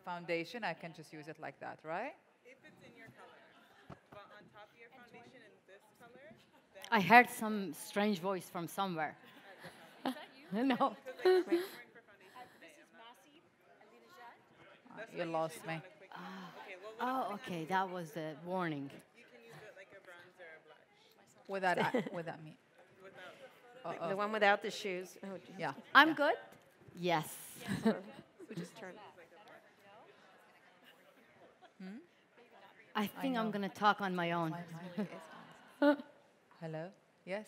foundation, I can just use it like that, right? If it's in your color. But on top of your foundation in this color, then I heard some strange voice from somewhere. Is that you? No. because I'm wearing for foundation today. This is Masih Alinejad. That's You what lost usually me. do on a quickie. Okay, well, what Oh, okay, that was the warning. you can use it like a bronzer or blush. Without me. Without The one without the shoes. Oh, geez. Yeah. I'm good? Yes. We just turned. I think I'm going to talk on my own. My mic is on. Hello? Yes?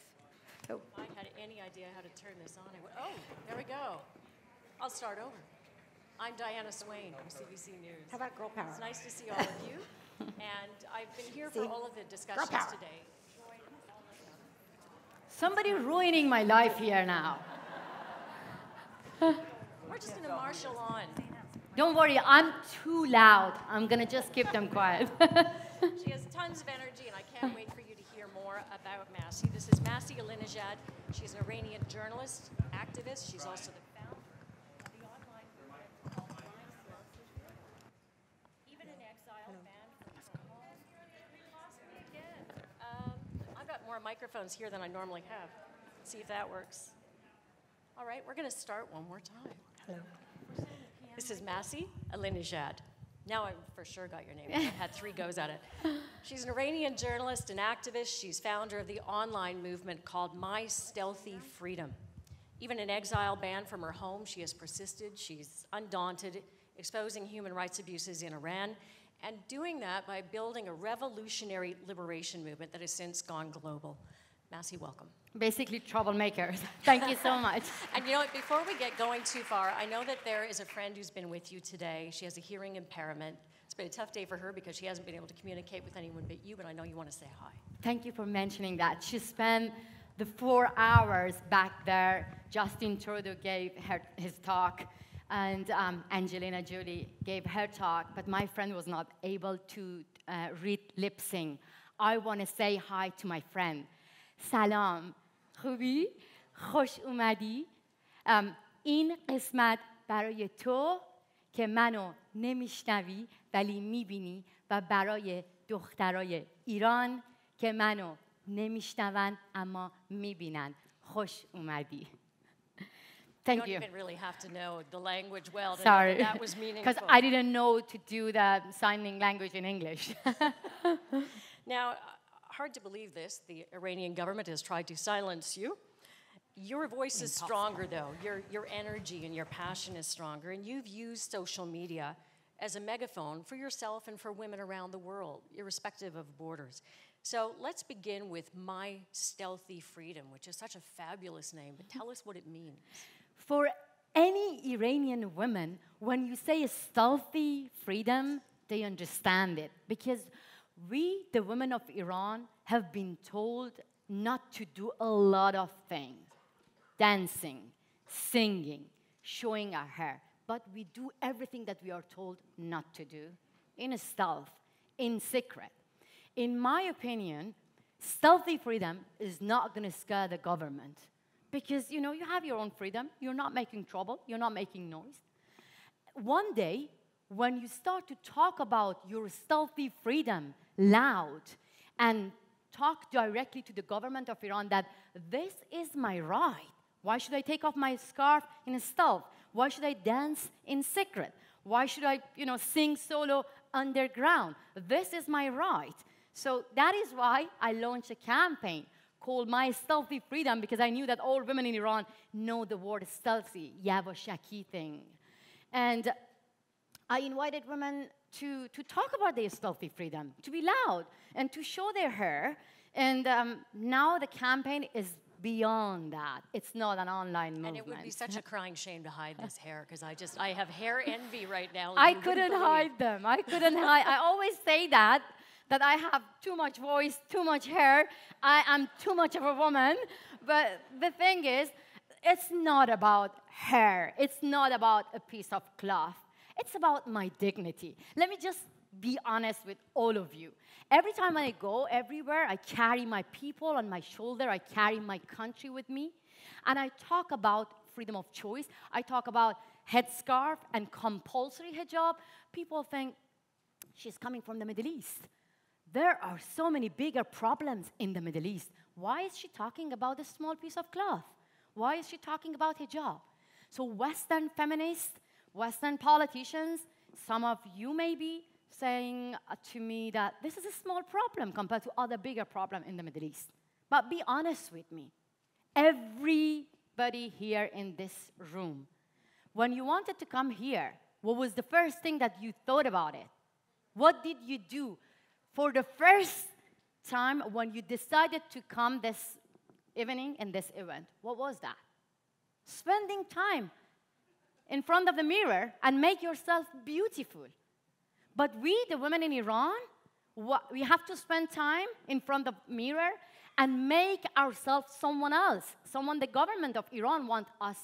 I had any idea how to turn this on. I went, oh, there we go. I'll start over. I'm Diana Swain from CBC News. How about girl power? It's nice to see all of you. And I've been here for See? all of the discussions power. today. Somebody ruining my life here now. We're just going to marshal on. Don't worry, I'm too loud. I'm going to just keep them quiet. She has tons of energy, and I can't wait for you to hear more about Masih. This is Masih Alinejad. She's an Iranian journalist, activist. She's also the founder of the online movement called Even in exile, banned from home. Possibly again. I've got more microphones here than I normally have. See if that works. All right, we're going to start one more time. Hello. This is Masih Alinejad. Now I for sure got your name. I've had 3 goes at it. She's an Iranian journalist and activist. She's founder of the online movement called My Stealthy Freedom. Even in exile, banned from her home, she has persisted. She's undaunted, exposing human rights abuses in Iran, and doing that by building a revolutionary liberation movement that has since gone global. Masih, welcome. Basically, troublemakers. Thank you so much. And you know what, before we get going too far, I know that there is a friend who's been with you today. She has a hearing impairment. It's been a tough day for her because she hasn't been able to communicate with anyone but you, but I know you want to say hi. Thank you for mentioning that. She spent the 4 hours back there. Justin Trudeau gave his talk, and Angelina Jolie gave her talk, but my friend was not able to read lip sync. I want to say hi to my friend. سلام خوبی خوش اومدی این قسمت برای تو که منو نمیشنوی ولی میبینی و برای دخترای ایران که منو نمیشنون اما میبینن خوش اومدی Thank you. You don't even really have to know the language well to Sorry, know that was meaningful. because I didn't know to do the signing language in English. Now, hard to believe this, the Iranian government has tried to silence you. Your voice is stronger, though. Your energy and your passion is stronger, and you've used social media as a megaphone for yourself and for women around the world, irrespective of borders. So let's begin with My Stealthy Freedom, which is such a fabulous name, but tell us what it means. For any Iranian woman, when you say stealthy freedom, they understand it. Because we, the women of Iran, have been told not to do a lot of things. Dancing, singing, showing our hair. But we do everything that we are told not to do in stealth, in secret. In my opinion, stealthy freedom is not going to scare the government. Because, you know, you have your own freedom. You're not making trouble. You're not making noise. One day, when you start to talk about your stealthy freedom loud and talk directly to the government of Iran that this is my right. Why should I take off my scarf in stealth? Why should I dance in secret? Why should I, you know, sing solo underground? This is my right. So that is why I launched a campaign called My Stealthy Freedom, because I knew that all women in Iran know the word stealthy, yavashaki thing. And I invited women to talk about their stealthy freedom, to be loud, and to show their hair. And now the campaign is beyond that. It's not an online movement. And it would be such a crying shame to hide this hair, because I have hair envy right now. I couldn't hide them. I couldn't hide. I always say that I have too much voice, too much hair. I am too much of a woman. But the thing is, it's not about hair. It's not about a piece of cloth. It's about my dignity. Let me just be honest with all of you. Every time I go everywhere, I carry my people on my shoulder. I carry my country with me. And I talk about freedom of choice. I talk about headscarf and compulsory hijab, people think she's coming from the Middle East. There are so many bigger problems in the Middle East. Why is she talking about a small piece of cloth? Why is she talking about hijab? So Western feminists, Western politicians, some of you may be saying to me that this is a small problem compared to other bigger problems in the Middle East. But be honest with me. Everybody here in this room, when you wanted to come here, what was the first thing that you thought about it? What did you do for the first time when you decided to come this evening in this event? What was that? Spending time in front of the mirror and make yourself beautiful. But we, the women in Iran, we have to spend time in front of the mirror and make ourselves someone else, someone the government of Iran wants us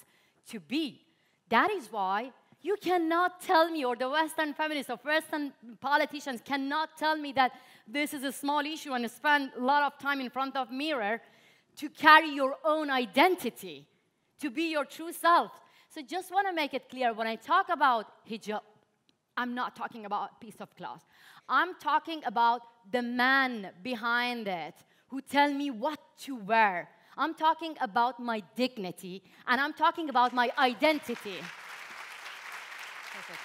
to be. That is why you cannot tell me, or the Western feminists or Western politicians cannot tell me that this is a small issue and spend a lot of time in front of mirror to carry your own identity, to be your true self. So just want to make it clear, when I talk about hijab, I'm not talking about a piece of cloth. I'm talking about the man behind it who tell me what to wear. I'm talking about my dignity, and I'm talking about my identity. Perfect.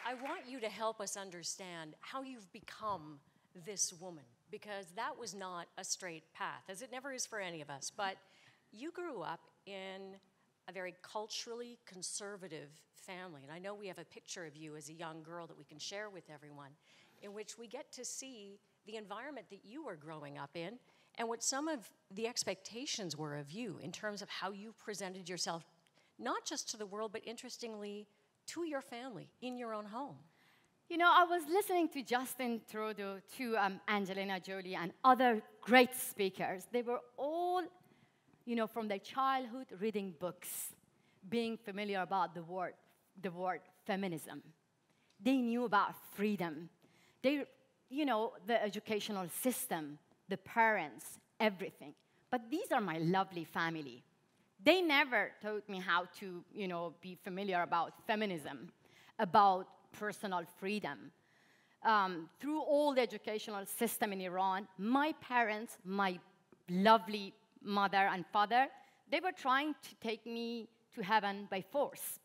I want you to help us understand how you've become this woman, because that was not a straight path, as it never is for any of us. But you grew up in a very culturally conservative family. And I know we have a picture of you as a young girl that we can share with everyone, in which we get to see the environment that you were growing up in and what some of the expectations were of you in terms of how you presented yourself, not just to the world, but interestingly, to your family, in your own home. You know, I was listening to Justin Trudeau, to Angelina Jolie, and other great speakers. They were all, you know, from their childhood reading books, being familiar about the word feminism. They knew about freedom. They, you know, the educational system, the parents, everything. But these are my lovely family. They never taught me how to, you know, be familiar about feminism, about personal freedom. Through all the educational system in Iran, my parents, my lovely mother and father, they were trying to take me to heaven by force.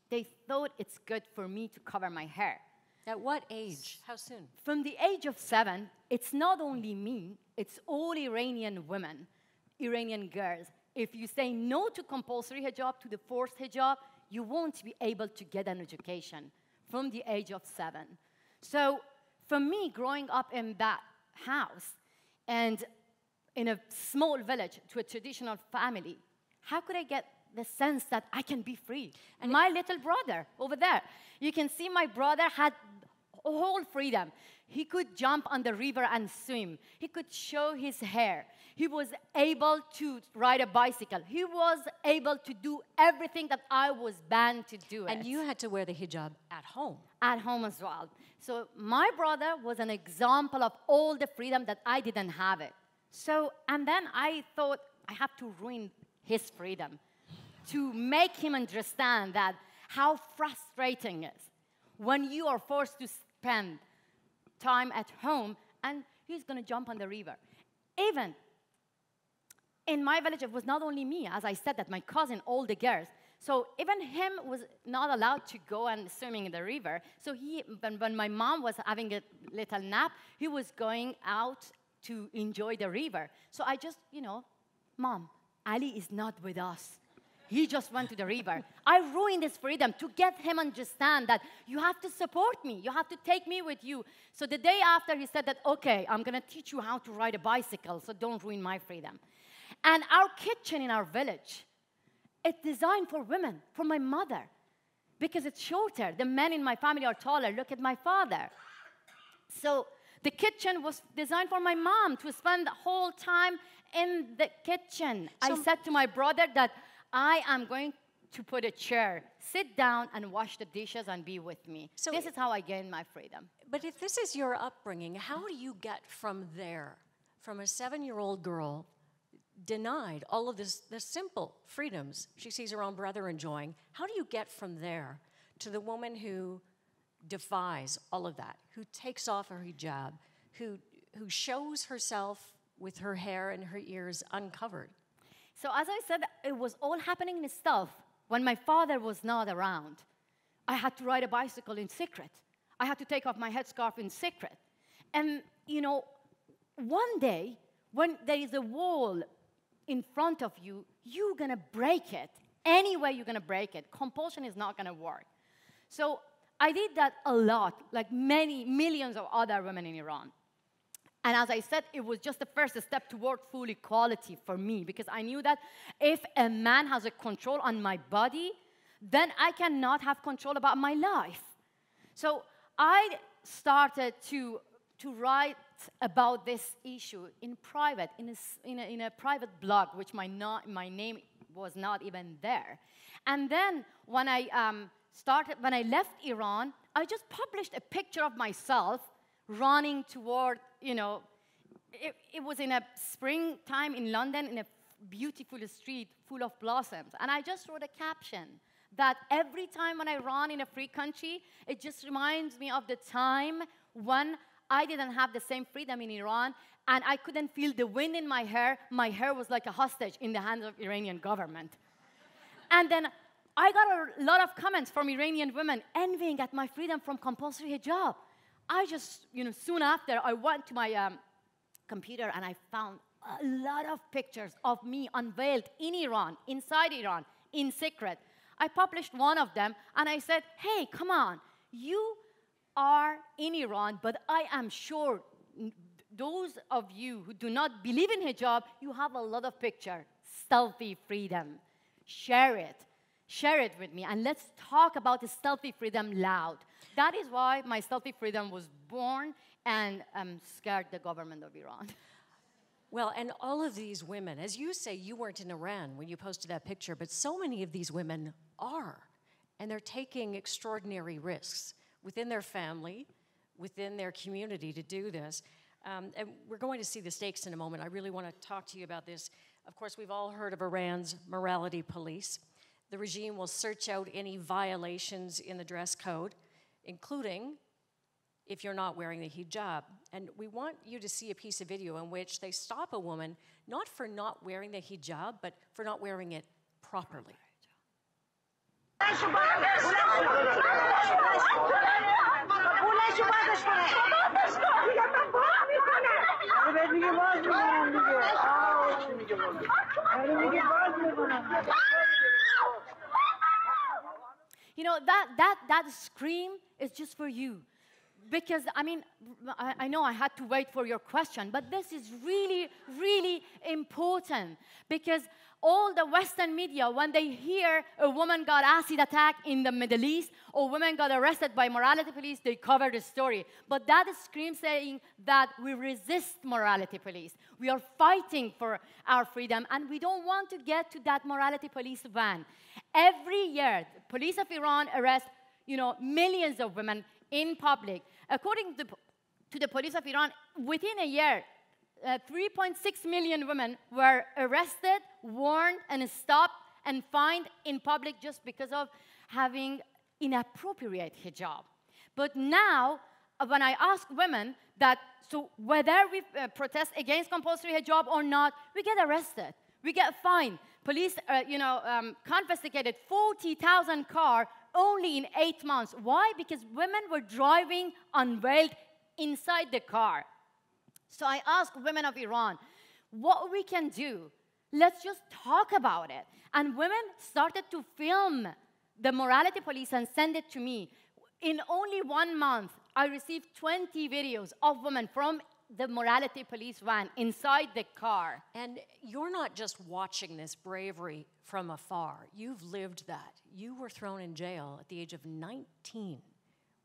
They thought it's good for me to cover my hair. At what age? How soon? From the age of 7, it's not only me, it's all Iranian women, Iranian girls. If you say no to compulsory hijab, to the forced hijab, you won't be able to get an education from the age of 7. So for me, growing up in that house and in a small village to a traditional family, how could I get the sense that I can be free? And my little brother over there, you can see my brother had whole freedom. He could jump on the river and swim. He could show his hair. He was able to ride a bicycle. He was able to do everything that I was banned to do. And you had to wear the hijab at home. At home as well. So my brother was an example of all the freedom that I didn't have it. So, and then I thought I have to ruin his freedom to make him understand that how frustrating it is when you are forced to spend time at home and he's going to jump on the river. Even in my village, it was not only me, as I said, that my cousin, all the girls. So even him was not allowed to go and swimming in the river. So when my mom was having a little nap, he was going out to enjoy the river. So I just, you know, Mom, Ali is not with us. He just went to the river. I ruined his freedom to get him understand that you have to support me. You have to take me with you. So the day after, he said that, okay, I'm going to teach you how to ride a bicycle, so don't ruin my freedom. And our kitchen in our village, it's designed for women, for my mother, because it's shorter. The men in my family are taller. Look at my father. So the kitchen was designed for my mom to spend the whole time in the kitchen. So I said to my brother that I am going to put a chair, sit down and wash the dishes and be with me. So this is how I gained my freedom. But if this is your upbringing, how do you get from there, from a 7-year-old girl denied all of the simple freedoms she sees her own brother enjoying. How do you get from there to the woman who defies all of that, who takes off her hijab, who shows herself with her hair and her ears uncovered? So as I said, it was all happening in stealth. When my father was not around, I had to ride a bicycle in secret. I had to take off my headscarf in secret. And, you know, one day, when there is a wall in front of you, you're going to break it. Any way you're going to break it. Compulsion is not going to work. So I did that a lot, like many millions of other women in Iran. And as I said, it was just the first step toward full equality for me, because I knew that if a man has a control on my body, then I cannot have control about my life. So I started to write about this issue in private, in a private blog, which my name was not even there. And then when I left Iran, I just published a picture of myself running toward, you know, it was in a springtime in London, in a beautiful street full of blossoms. And I just wrote a caption that every time when I run in a free country, it just reminds me of the time when I didn't have the same freedom in Iran, and I couldn't feel the wind in my hair. My hair was like a hostage in the hands of Iranian government. And then I got a lot of comments from Iranian women envying at my freedom from compulsory hijab. I just, you know, soon after, I went to my computer and I found a lot of pictures of me unveiled in Iran, inside Iran, in secret. I published one of them and I said, hey, come on, you are in Iran, but I am sure those of you who do not believe in hijab, you have a lot of pictures. Stealthy freedom. Share it. Share it with me, and let's talk about the stealthy freedom loud. That is why my stealthy freedom was born and scared the government of Iran. Well, and all of these women, as you say, you weren't in Iran when you posted that picture, but so many of these women are, and they're taking extraordinary risks within their family, within their community to do this. And we're going to see the stakes in a moment. I really want to talk to you about this. Of course, we've all heard of Iran's morality police. The regime will search out any violations in the dress code, including if you're not wearing the hijab. And we want you to see a piece of video in which they stop a woman, not for not wearing the hijab, but for not wearing it properly. You know, that scream is just for you. Because, I mean, I know I had to wait for your question, but this is really, really important. Because all the Western media, when they hear a woman got acid attacked in the Middle East, or women got arrested by morality police, they cover the story. But that is scream saying that we resist morality police. We are fighting for our freedom, and we don't want to get to that morality police van. Every year, the police of Iran arrest, you know, millions of women in public. According to the police of Iran, within a year, 3.6 million women were arrested, warned, and stopped and fined in public just because of having inappropriate hijab. But now, when I ask women that, so whether we protest against compulsory hijab or not, we get arrested. We get fined. Police, confiscated 40,000 cars only in 8 months. Why? Because women were driving unveiled inside the car. So I asked women of Iran, what we can do? Let's just talk about it. And women started to film the morality police and send it to me. In only 1 month, I received 20 videos of women from the morality police van inside the car. And you're not just watching this bravery from afar. You've lived that. You were thrown in jail at the age of 19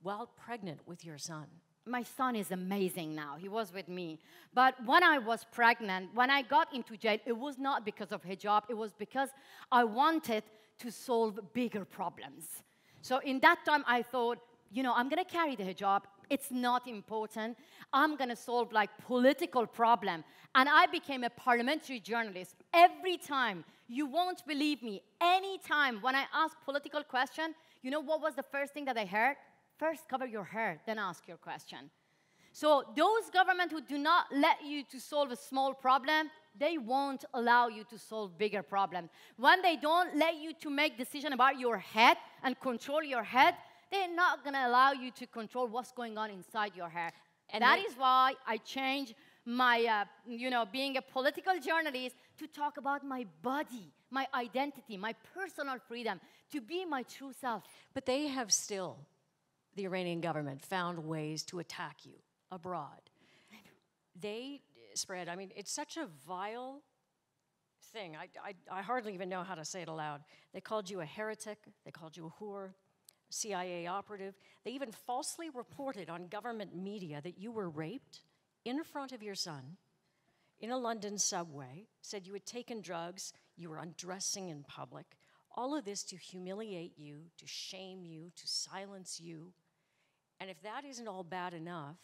while pregnant with your son. My son is amazing now. He was with me. But when I was pregnant, when I got into jail, it was not because of hijab. It was because I wanted to solve bigger problems. So in that time, I thought, you know, I'm going to carry the hijab. it's not important. I'm going to solve like political problem. And I became a parliamentary journalist. Every time, you won't believe me, any time when I ask political question, you know what was the first thing that I heard? First, cover your hair, then ask your question. So those governments who do not let you to solve a small problem, they won't allow you to solve bigger problems. When they don't let you to make decision about your head and control your head, they're not going to allow you to control what's going on inside your hair. And that is why I changed my, being a political journalist to talk about my body, my identity, my personal freedom, to be my true self. But they have still, the Iranian government, found ways to attack you abroad. They spread, I mean, it's such a vile thing. I hardly even know how to say it aloud. They called you a heretic. They called you a whore, CIA operative. They even falsely reported on government media that you were raped in front of your son in a London subway, said you had taken drugs, you were undressing in public. All of this to humiliate you, to shame you, to silence you. And if that isn't all bad enough,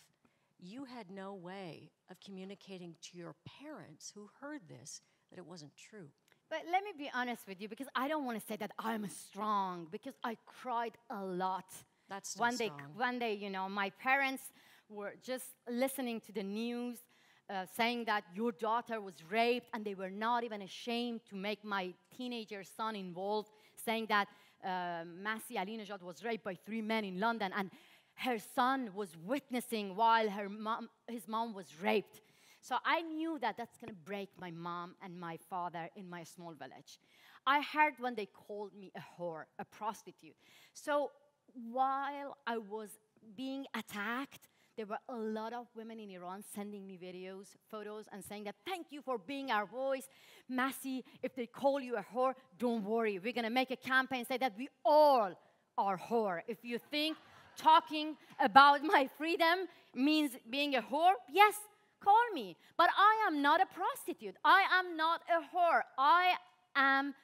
you had no way of communicating to your parents who heard this that it wasn't true. But let me be honest with you, because I don't want to say that I'm strong, because I cried a lot. That's still strong. One day, my parents were just listening to the news, saying that your daughter was raped, and they were not even ashamed to make my teenager son involved, saying that Masih Alinejad was raped by 3 men in London, and her son was witnessing while his mom was raped. So I knew that that's going to break my mom and my father in my small village. I heard when they called me a whore, a prostitute. So while I was being attacked, there were a lot of women in Iran sending me videos, photos, and saying that, thank you for being our voice. Masih, if they call you a whore, don't worry. We're going to make a campaign, say that we all are whore. If you think talking about my freedom means being a whore, yes, call me. But I am not a prostitute. I am not a whore. I am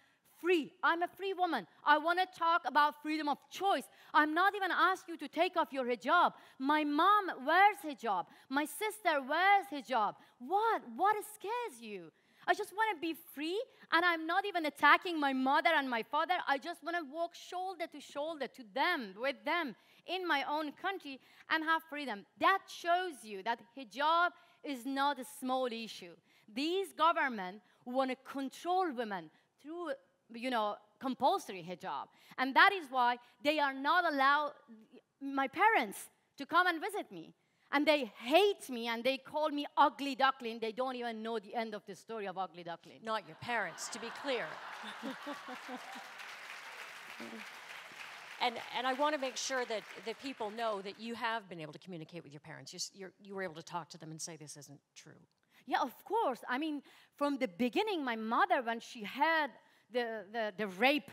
free. I'm a free woman. I want to talk about freedom of choice. I'm not even asking you to take off your hijab. My mom wears hijab. My sister wears hijab. What? What scares you? I just want to be free, and I'm not even attacking my mother and my father. I just want to walk shoulder to shoulder to them, with them, in my own country, and have freedom. That shows you that hijab is not a small issue. These governments want to control women through, compulsory hijab. And that is why they are not allowed my parents to come and visit me. And they hate me, and they call me ugly duckling. They don't even know the end of the story of ugly duckling. Not your parents, to be clear. And I want to make sure that people know that you have been able to communicate with your parents. You were able to talk to them and say this isn't true. Yeah, of course. I mean, from the beginning, my mother, when she heard the rape,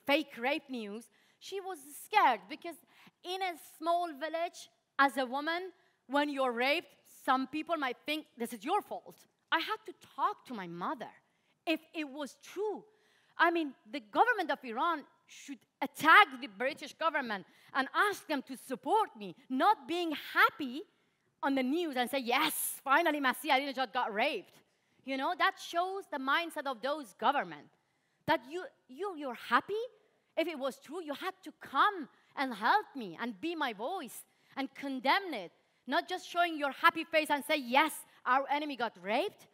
fake rape news, she was scared, because in a small village, as a woman, when you're raped, some people might think this is your fault. I had to talk to my mother if it was true. The government of Iran should attack the British government and ask them to support me, not being happy on the news and say, yes, finally Masih Alinejad got raped. That shows the mindset of those governments. That you're happy? If it was true, you had to come and help me and be my voice and condemn it. Not just showing your happy face and say, yes, our enemy got raped.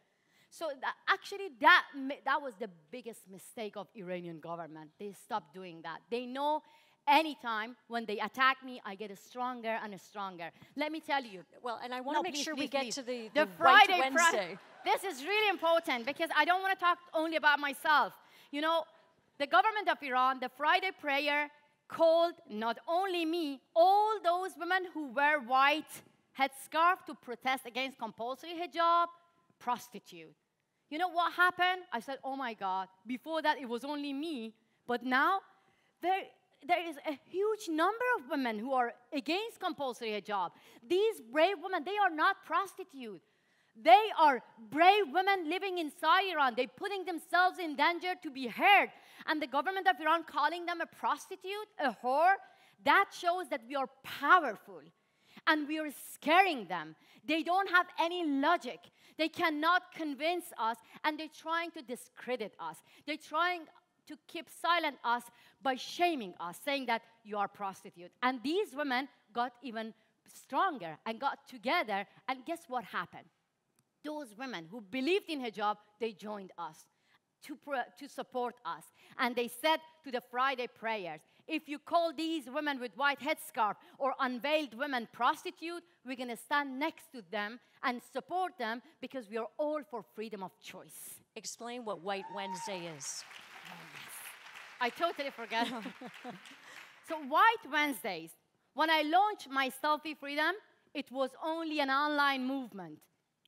So that was the biggest mistake of Iranian government. They stopped doing that. They know anytime when they attack me, I get stronger and stronger. Let me tell you. Well, and I want to make sure we get to the Friday White Wednesday. This is really important, because I don't want to talk only about myself. The government of Iran, the Friday prayer, called not only me, all those women who wear white headscarf to protest against compulsory hijab, prostitute. You know what happened? I said, oh my God, before that it was only me, but now there is a huge number of women who are against compulsory hijab. These brave women, they are not prostitutes. They are brave women living inside Iran. They're putting themselves in danger to be heard. And the government of Iran calling them a prostitute, a whore, that shows that we are powerful. And we are scaring them. They don't have any logic. They cannot convince us, and they're trying to discredit us. They're trying to keep silent us by shaming us, saying that you are prostitute. And these women got even stronger and got together, and guess what happened? Those women who believed in hijab, they joined us to support us. And they said to the Friday prayers, if you call these women with white headscarf or unveiled women prostitute, we're going to stand next to them and support them because we are all for freedom of choice. Explain what White Wednesday is. I totally forgot. So White Wednesdays, when I launched my Stealthy Freedom, it was only an online movement.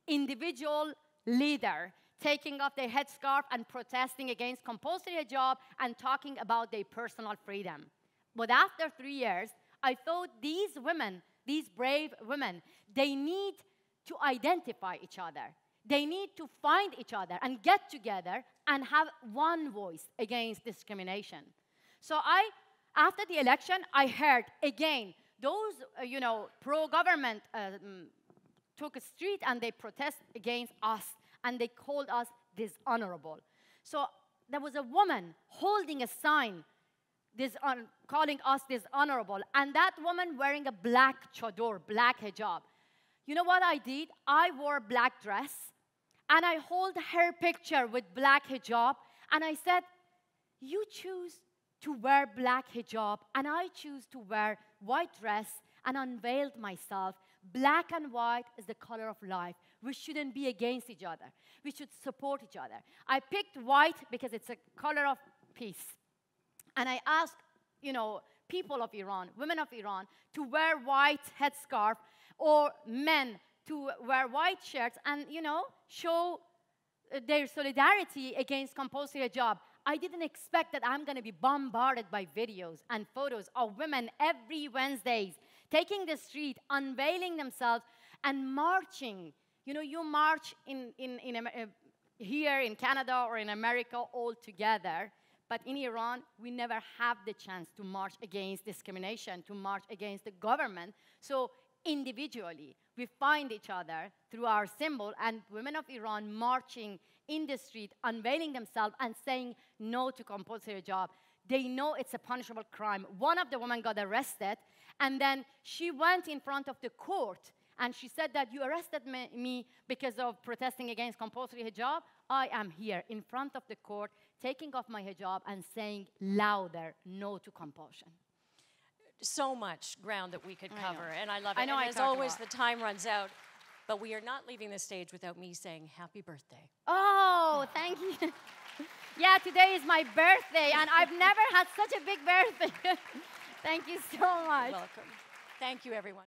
Individual leader taking off their headscarf and protesting against compulsory hijab and talking about their personal freedom. But after 3 years, I thought these women, these brave women, they need to identify each other. They need to find each other and get together and have one voice against discrimination. So after the election, I heard again, those, pro-government took a street and they protest against us, and they called us dishonorable. So there was a woman holding a sign calling us dishonorable, and that woman wearing a black chador, black hijab. You know what I did? I wore a black dress, and I hold her picture with black hijab, and I said, you choose to wear black hijab, and I choose to wear white dress, and unveiled myself. Black and white is the color of life. We shouldn't be against each other. We should support each other. I picked white because it's a color of peace. And I asked, people of Iran, women of Iran, to wear white headscarf, or men to wear white shirts and, show their solidarity against compulsory hijab. I didn't expect that I'm going to be bombarded by videos and photos of women every Wednesdays taking the street, unveiling themselves, and marching. You march here in Canada or in America all together, but in Iran, we never have the chance to march against discrimination, to march against the government. So individually, we find each other through our symbol, and women of Iran marching in the street, unveiling themselves and saying no to compulsory hijab. They know it's a punishable crime. One of the women got arrested, and then she went in front of the court, and she said that you arrested me because of protesting against compulsory hijab. I am here in front of the court, taking off my hijab and saying louder, no to compulsion. So much ground that we could cover, and I love it. I know, and I as talk a always, lot. the time runs out, but we are not leaving the stage without me saying happy birthday. Oh, thank you. Yeah, today is my birthday, and I've never had such a big birthday. Thank you so much. Welcome. Thank you, everyone.